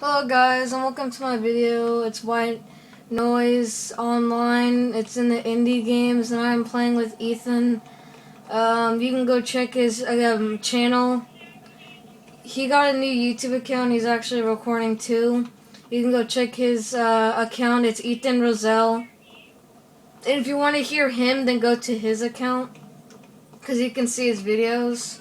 Hello guys and welcome to my video. It's White Noise Online. It's in the indie games and I'm playing with Ethan. You can go check his channel. He got a new YouTube account. He's actually recording too. You can go check his account. It's Ethan Roselle. And if you want to hear him, then go to his account because you can see his videos.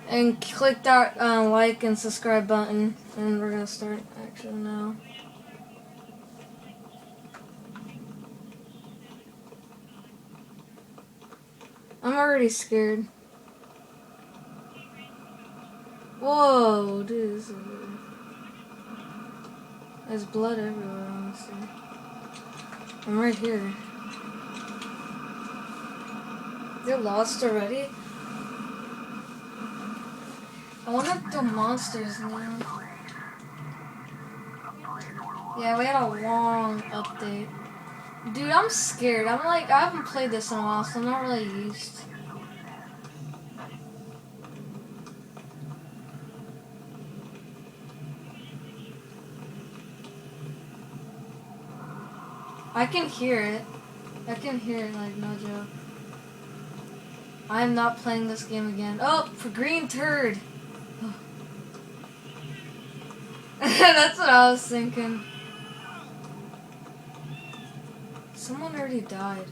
And click that like and subscribe button. And we're gonna start actually now. I'm already scared. Whoa, dude, there's blood everywhere, honestly. I'm right here. They're lost already? I want the monsters now. Yeah, we had a long update. Dude, I'm scared. I haven't played this in a while, so I'm not really used. I can hear it. I can hear it, like, no joke. I am not playing this game again. Oh, for green turd. That's what I was thinking. Someone already died.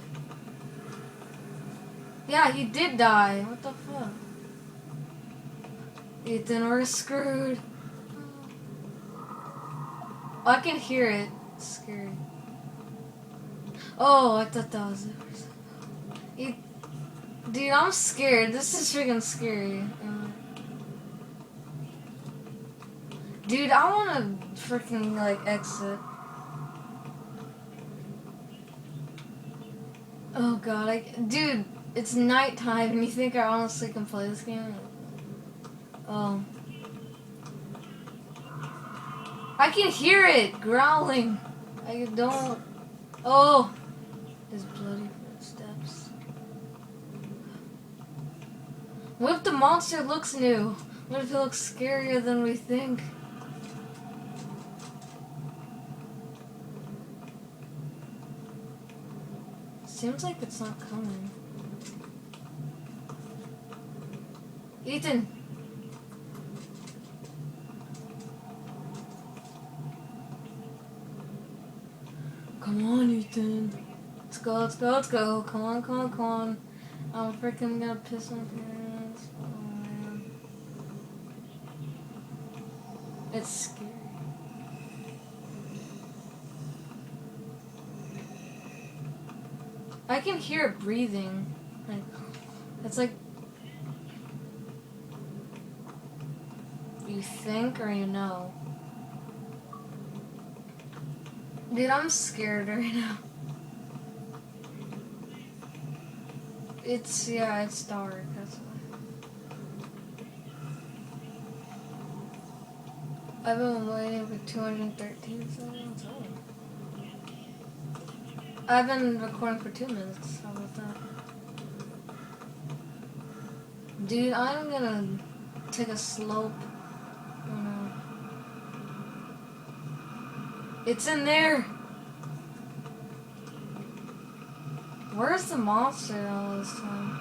Yeah, he did die. What the fuck? Ethan, we're screwed. I can hear it. It's scary. Oh, I thought that was it. Dude, I'm scared. This is freaking scary. Dude, I want to freaking, like, exit. Oh, God. Dude, it's nighttime, and you think I honestly can play this game? Oh. I can hear it growling. I don't... Oh. His bloody footsteps. What if the monster looks new? What if it looks scarier than we think? Seems like it's not coming. Ethan! Come on, Ethan. Let's go, let's go, let's go. Come on, come on, come on. I'm freaking gonna piss my pants. Oh, man. It's scary. I can hear it breathing. Like, it's like... You think or you know? Dude, I'm scared right now. It's dark, that's why. I've been waiting for 213 seconds. Oh. I've been recording for 2 minutes. How about that? Dude, I'm gonna take a slope. Oh no. It's in there! Where's the monster all this time?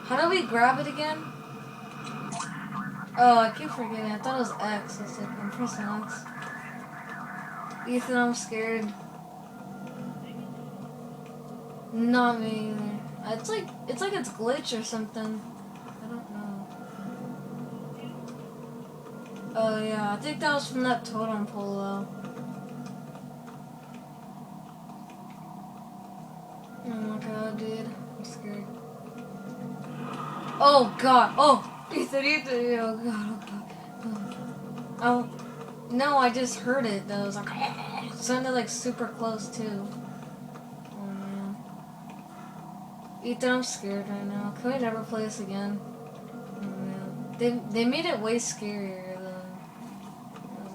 How do we grab it again? Oh, I keep forgetting. I thought it was X. It's like, I'm pressing X. Ethan, I'm scared. Not me either. It's like it's glitch or something. I don't know. Oh yeah, I think that was from that totem pole though. Oh my god, dude. I'm scared. Oh god. Oh! Ethan. Oh god, oh. No, I just heard it though. It was like, it sounded like super close too. Oh man. Ethan, I'm scared right now. Can we never play this again? Oh man. They made it way scarier than I was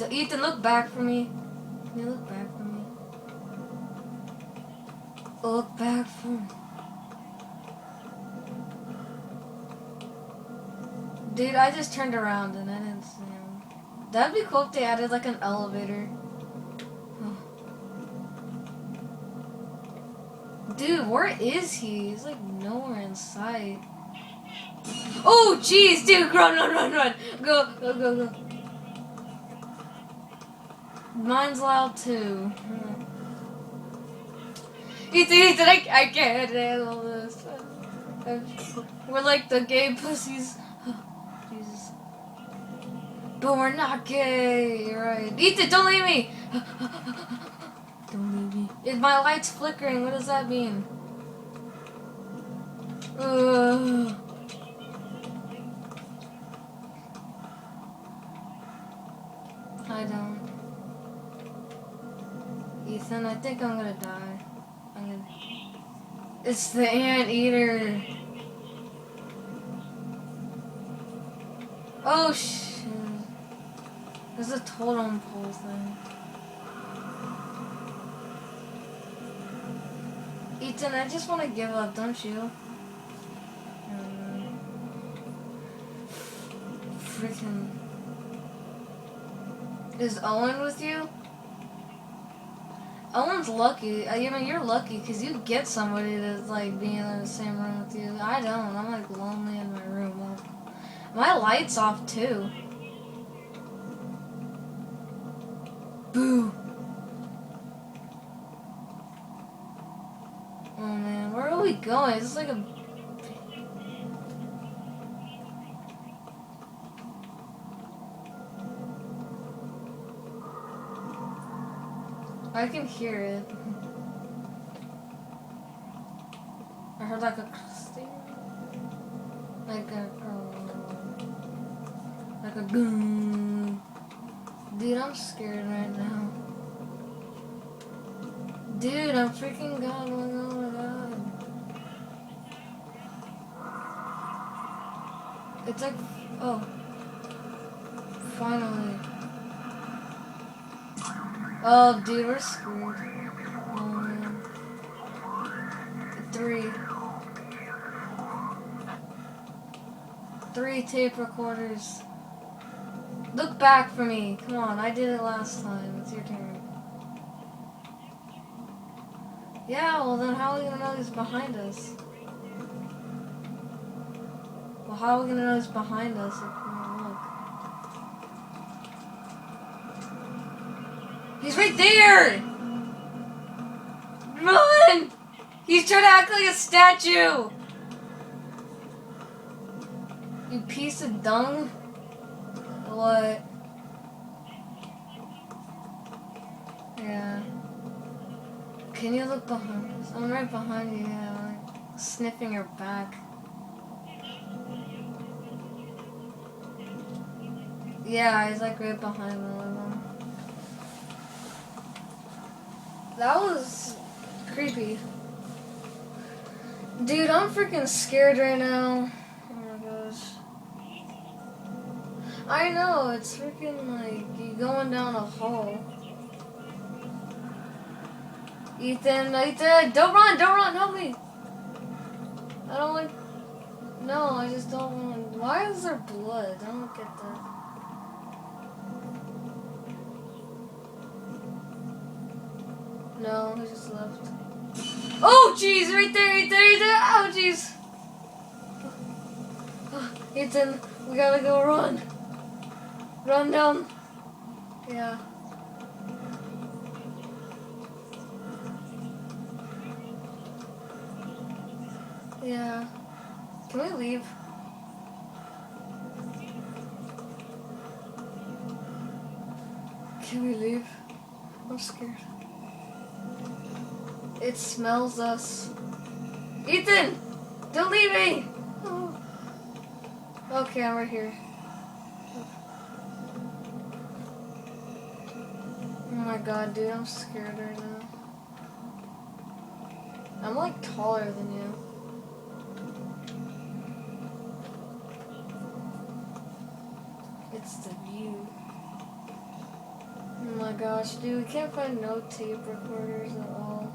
like. Ethan, look back for me. Can you look back for me? Look back for me. Dude, I just turned around and I didn't see him. That'd be cool if they added like an elevator. Dude, where is he? He's like nowhere in sight. Oh, jeez, dude, run, run, run, run. Go, go, go, go. Mine's loud too. Ethan, I can't handle this. We're like the gay pussies. Jesus. But we're not gay, you're right. Ethan, don't leave me! Don't leave me. If my light's flickering, what does that mean? I don't. Ethan, I think I'm gonna die. It's the anteater. Oh shit. There's a totem pole thing. Ethan, I just want to give up, don't you? Freaking. Is Owen with you? Owen's lucky. I mean, you're lucky because you get somebody that's like being in the same room with you. I don't. I'm like lonely in my room. My light's off too. Boo. Oh man, where are we going? It's like a. I can hear it. I heard like a sting. Like a boom. Dude, I'm scared right now. Dude, I'm freaking god. Oh my god. It's like, oh. Finally. Oh, dude, we're screwed. Oh, man. 3 tape recorders. Look back for me. Come on, I did it last time. It's your turn. Yeah, well then how are we gonna know he's behind us? Well, how are we gonna know he's behind us if we don't look? He's right there! Run! He's trying to act like a statue! You piece of dung? What? Yeah. Can you look behind us? I'm right behind you, yeah. Like sniffing your back. Yeah, he's like right behind one of them. That was creepy. Dude, I'm freaking scared right now. Oh my gosh. I know, it's freaking like you going down a hole. Ethan, don't run, help me. I don't like, no, I just don't want, why is there blood? I don't get that. No, he just left. Oh, jeez, right there. Oh, jeez. Ethan, we gotta go run. Run down. Yeah. Yeah. Can we leave? Can we leave? I'm scared. It smells us. Ethan! Don't leave me! Oh. Okay, I'm right here. Oh my god, dude, I'm scared right now. I'm like taller than you. It's the view. Oh my gosh, dude, we can't find no tape recorders at all.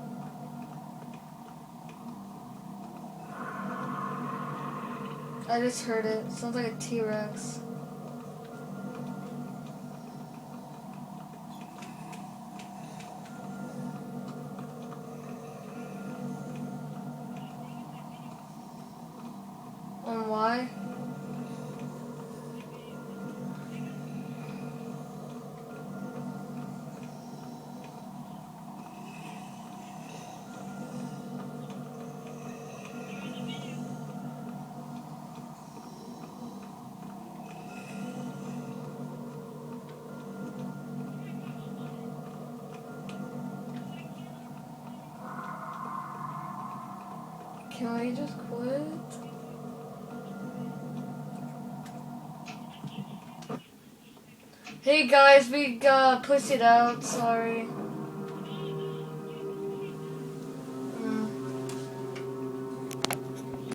I just heard it. Sounds like a T-Rex. And why? Can we just quit? Hey guys, we pushed it out, sorry.